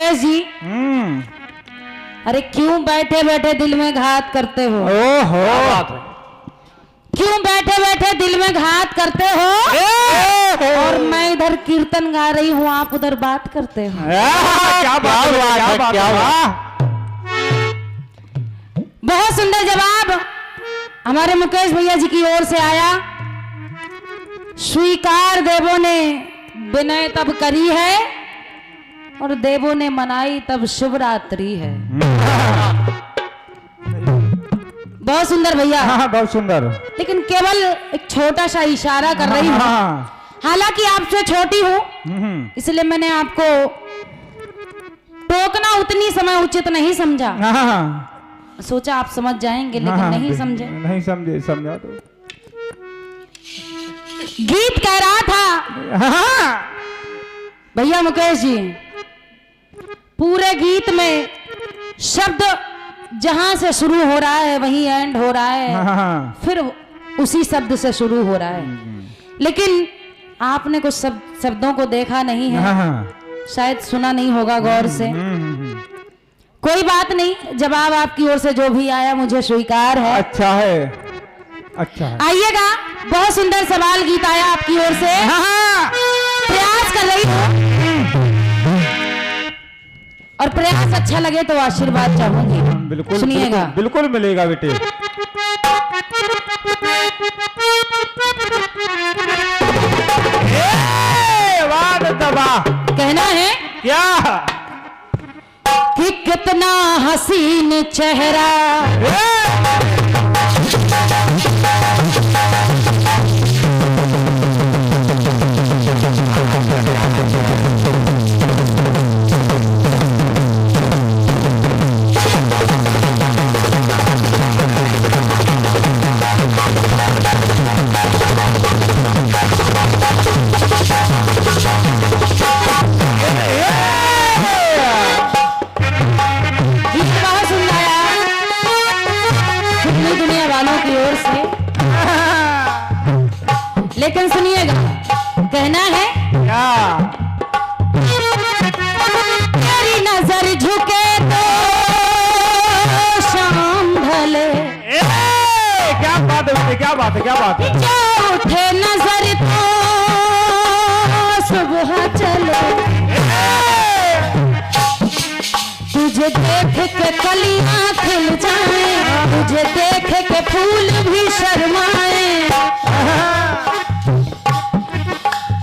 मुकेश जी। अरे क्यों बैठे बैठे दिल में घात करते हो? ओहो, क्यों बैठे बैठे दिल में घात करते हो? और मैं इधर कीर्तन गा रही हूँ, आप उधर बात करते हो। क्या बात है, क्या बात। बहुत सुंदर जवाब हमारे मुकेश भैया जी की ओर से आया। स्वीकार देवों ने विनय तब करी है और देवों ने मनाई तब शिवरात्रि है। बहुत सुंदर भैया। हाँ, बहुत सुंदर। लेकिन केवल एक छोटा सा इशारा कर रही हूँ। हालांकि आपसे छोटी हूँ, इसलिए मैंने आपको टोकना उतनी समय उचित नहीं समझा। सोचा आप समझ जाएंगे, लेकिन नहीं समझे। नहीं समझे, समझा तो। गीत कह रहा था भैया मुकेश जी, पूरे गीत में शब्द जहां से शुरू हो रहा है वहीं एंड हो रहा है, फिर उसी शब्द से शुरू हो रहा है। लेकिन आपने कुछ शब्दों को देखा नहीं है, शायद सुना नहीं होगा गौर से। कोई बात नहीं, जवाब आपकी ओर से जो भी आया मुझे स्वीकार है। अच्छा है, अच्छा है। आइएगा, बहुत सुंदर सवाल गीत आया आपकी ओर से। प्रयास कर रही हूँ और प्रयास अच्छा लगे तो आशीर्वाद चाहूंगी। बिल्कुल सुनिएगा। बिल्कुल मिलेगा बेटे। कहना है क्या कि कितना हसीन चेहरा लेकिन सुनिएगा, कहना है क्या तेरी नजर झुके तो शाम ढले। क्या बात है, क्या बात है, क्या बात है। जो उठे नजर तो सुबह चले। तुझे देख के कलियां खिल जाए, तुझे देख के फूल भी शर्माए।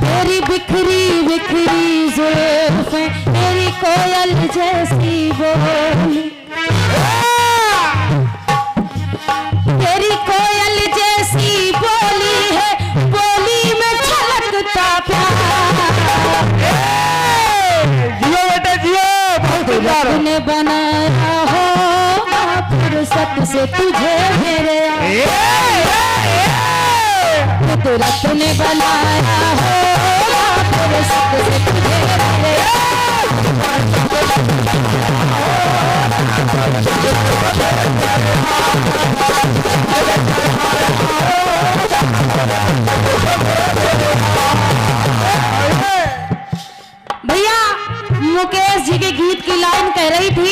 तेरी बिखरी बिखरी जुल्फें, तेरी कोयल जैसी बोली, तेरी कोयल जैसी बोली है, बोली में छलकता प्यार। जियो बेटे जियो, बहुत सुंदर। तूने बनाया हो फुर्सत से तुझे मेरे, कुदरत ने बनाया हो फुर्सत से तुझे मेरे। भैया मुकेश जी के गीत की लाइन कह रही थी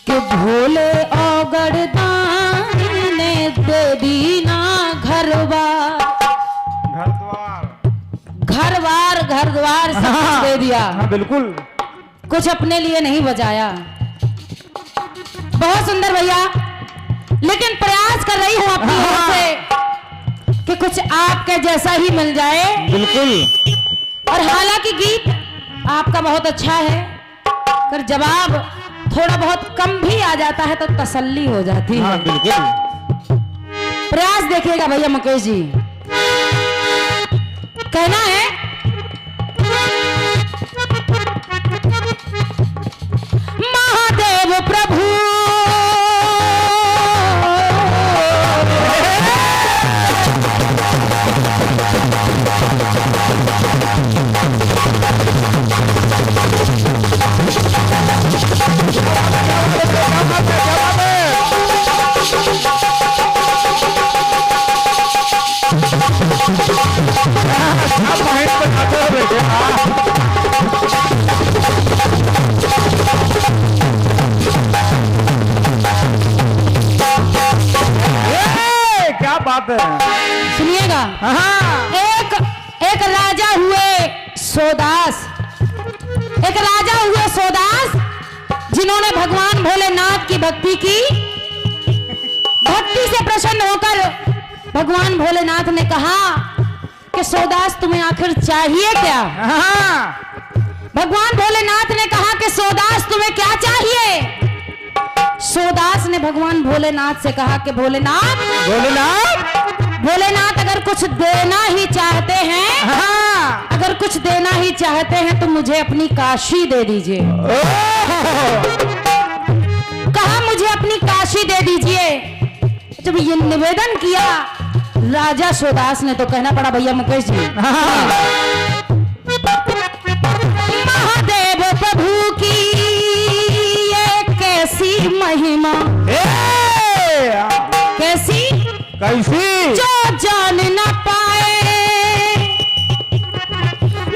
कि भोले औगड़ दानी ने दे दी ना घरवार, घर द्वार सब कुछ दे दिया। बिल्कुल, कुछ अपने लिए नहीं बचाया। बहुत सुंदर भैया, लेकिन प्रयास कर रही हूँ अपनी ओर से कि कुछ आपके जैसा ही मिल जाए। बिल्कुल। और हालांकि गीत आपका बहुत अच्छा है, पर जवाब थोड़ा बहुत कम भी आ जाता है तो तसल्ली हो जाती है। बिल्कुल। प्रयास देखिएगा भैया मुकेश जी। कहना है महादेव प्रभु अब बात है। सुनिएगा। हाँ एक राजा हुए सोदास, एक राजा हुए सोदास जिन्होंने भगवान भोलेनाथ की भक्ति की। भक्ति से प्रसन्न होकर भगवान भोलेनाथ ने कहा कि सोदास तुम्हें आखिर चाहिए क्या? हाँ भगवान भोलेनाथ ने कहा कि सोदास तुम्हें क्या चाहिए? सोदास ने भगवान भोलेनाथ से कहा कि भोलेनाथ भोलेनाथ अगर कुछ देना ही चाहते हैं, हाँ अगर कुछ देना ही चाहते हैं तो मुझे अपनी काशी दे दीजिए। कहा मुझे अपनी काशी दे दीजिए। जब ये निवेदन किया राजा सोदास ने तो कहना पड़ा भैया मुकेश जी, महादेव प्रभु की ये कैसी महिमा, कैसी कैसी जो जान न पाए,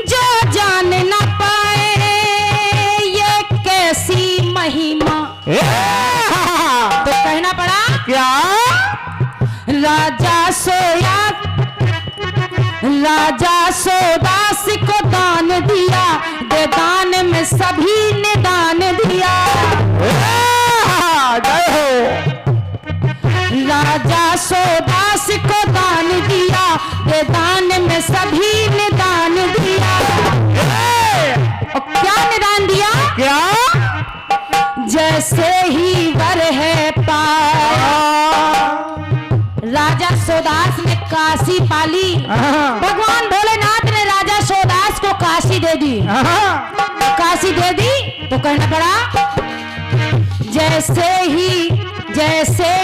जो जान न पाए ये कैसी महिमा। तो कहना पड़ा क्या? राजा सोदास को दान दिया, दे दान में सभी ने दान दिया। जय हो। राजा सोदास को दान दिया, दे दान में सभी ने दान दिया। और क्या निदान दिया? क्या? जैसे ही वर है पाया। राजा सोदास ने काशी पाली। भगवान भोलेनाथ ने राजा सोदास को काशी दे दी। काशी दे दी तो कहना पड़ा जैसे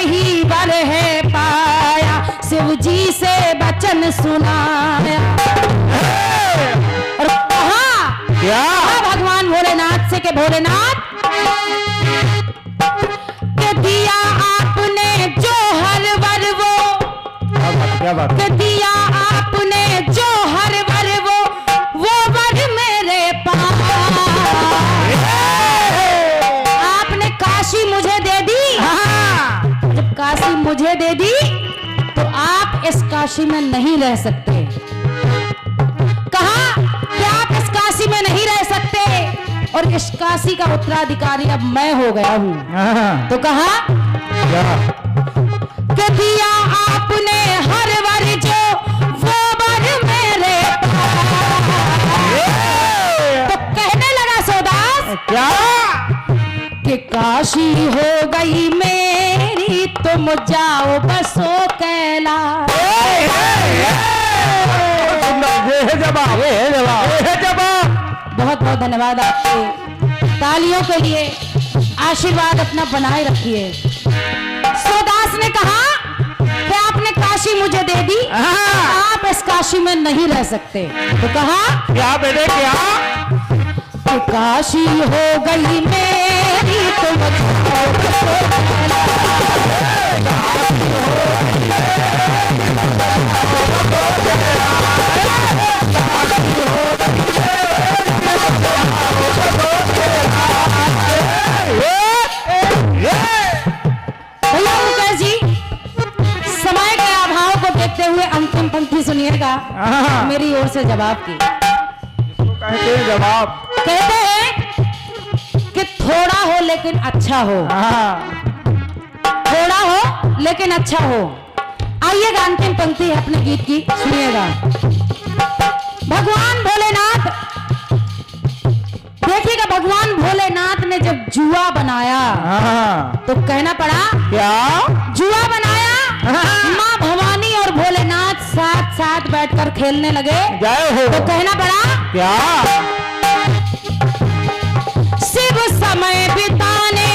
ही वर है पाया, शिव जी से वचन सुनाया। और कहा क्या? भगवान भोलेनाथ से कि भोलेनाथ के दिया आपने जो हर वर वो, क्या बात? के दिया आपने जो हर वर वो वर मेरे पास। आपने काशी मुझे दे दी। जब काशी मुझे दे दी तो आप इस काशी में नहीं रह सकते। कहा कि आप इस काशी में नहीं रह सकते और इस काशी का उत्तराधिकारी अब मैं हो गया हूं। तो कहा कि दिया आपने हर वर जो वो वर मेरे पास। तो कहने लगा सोदास क्या? कि काशी हो गई मेरी, तुम जाओ बसो कैलाश। ये है जवाब, ये है जवाब, ये है जवाब। बहुत बहुत धन्यवाद आपके। तालियों के लिए आशीर्वाद अपना बनाए रखिए। सोदास ने कहा कि आपने काशी मुझे दे दी, आप इस काशी में नहीं रह सकते। तो कहा क्या बेटे क्या? कि काशी हो गई मेरी, तुम जाओ बसो भैया मुकेश जी, समय के अभाव को देखते हुए अंतिम पंक्ति सुनिएगा मेरी ओर से जवाब की। कहते हैं जवाब। कहते हैं कि थोड़ा हो लेकिन अच्छा हो, थोड़ा हो लेकिन अच्छा हो। आइएगा अंतिम पंक्ति अपने गीत की सुनिएगा। भगवान भोलेनाथ, देखिएगा भगवान भोलेनाथ ने जब जुआ बनाया तो कहना पड़ा क्या? जुआ बनाया। माँ भवानी और भोलेनाथ साथ साथ बैठकर खेलने लगे। जय हो। तो कहना पड़ा क्या? शिव समय बिताने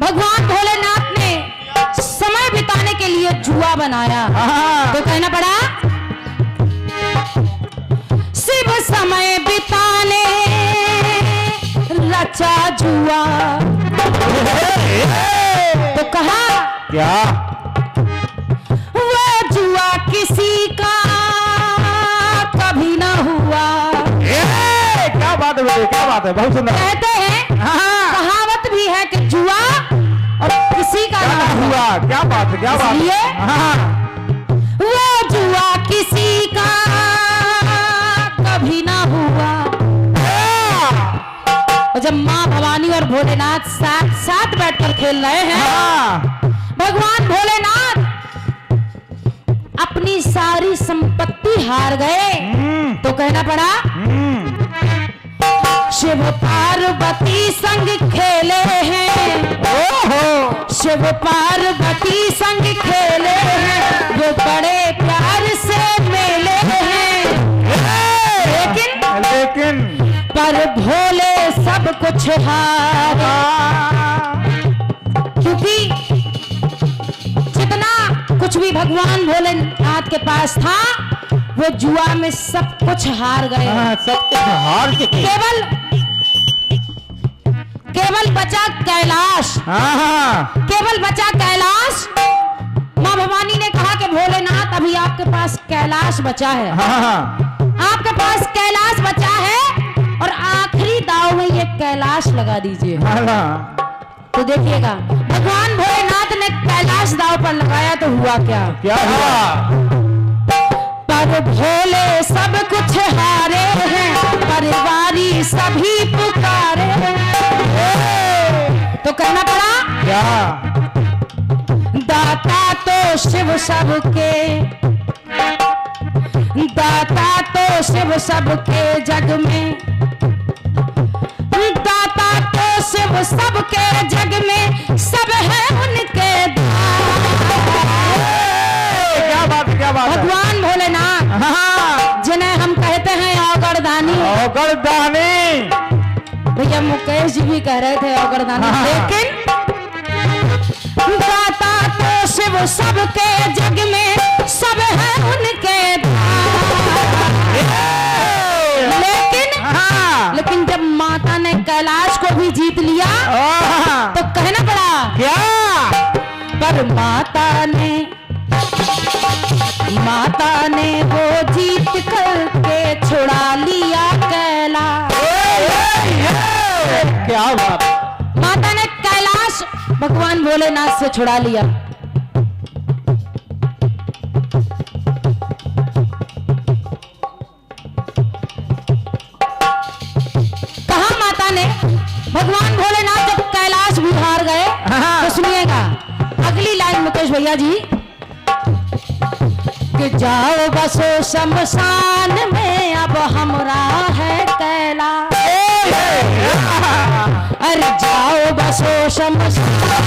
भगवान भोलेनाथ ने समय बिताने के लिए जुआ बनाया। तो कहना पड़ा शिव समय बिताने रचा जुआ। तो कहा क्या? बात है बेटे, क्या बात है, बहुत सुंदर। कहते हैं हाँ, कहावत भी है कि जुआ और किसी का क्या ना हुआ, क्या बात है, क्या बात है। इसलिए हाँ, वो जुआ किसी का कभी ना हुआ। और जब माँ भवानी और भोलेनाथ साथ साथ बैठकर खेल रहे हैं, हाँ, भगवान भोलेनाथ अपनी सारी संपत्ति हार गए तो कहना पड़ा शिव पार्वती संग खेले हैं, ओहो, शिव पार्वती संग खेले हैं, वो बड़े प्यार से मेले हैं। लेकिन पर भोले सब कुछ हारे, क्योंकि जितना कुछ भी भगवान भोलेनाथ के पास था वो जुआ में सब कुछ हार गए। हाँ, सब कुछ हार चुके। केवल बचा कैलाश, हाँ, केवल बचा कैलाश। माँ भवानी ने कहा कि भोलेनाथ अभी आपके पास कैलाश बचा है, हाँ, आपके पास कैलाश बचा है और आखिरी दाव में ये कैलाश लगा दीजिए। हाँ, तो देखिएगा भगवान भोलेनाथ ने कैलाश दाव पर लगाया तो हुआ क्या? क्या हुआ? पर भोले सब कुछ हारे हैं, परिवारी सभी पुकारे हैं। तो कहना पड़ा क्या? दाता तो शिव सबके, दाता तो शिव सबके जग में, दाता तो शिव सबके जग में, सब है उनके क्या बात है, क्या बात है? भगवान भोलेनाथ, हाँ, जिन्हें हम कहते हैं औगरदानी। औगरदानी। भैया मुकेश जी भी कह रहे थे औगरदानी। हाँ। लेकिन दाता तो शिव सबके जग में, सब है उनके लेकिन जब माता ने कैलाश को भी जीत लिया तो कहना पड़ा क्या? पर माता ने वो जीत करके छुड़ा लिया कैलाश। क्या बात? माता ने कैलाश भगवान भोलेनाथ से छुड़ा लिया। कहा माता ने, भगवान भोलेनाथ जब कैलाश भी हार गए तो सुनिएगा अगली लाइन मुकेश भैया जी, कि जाओ बसो शमशान में अब हमरा है कैलाश। अरे जाओ बसो शमशान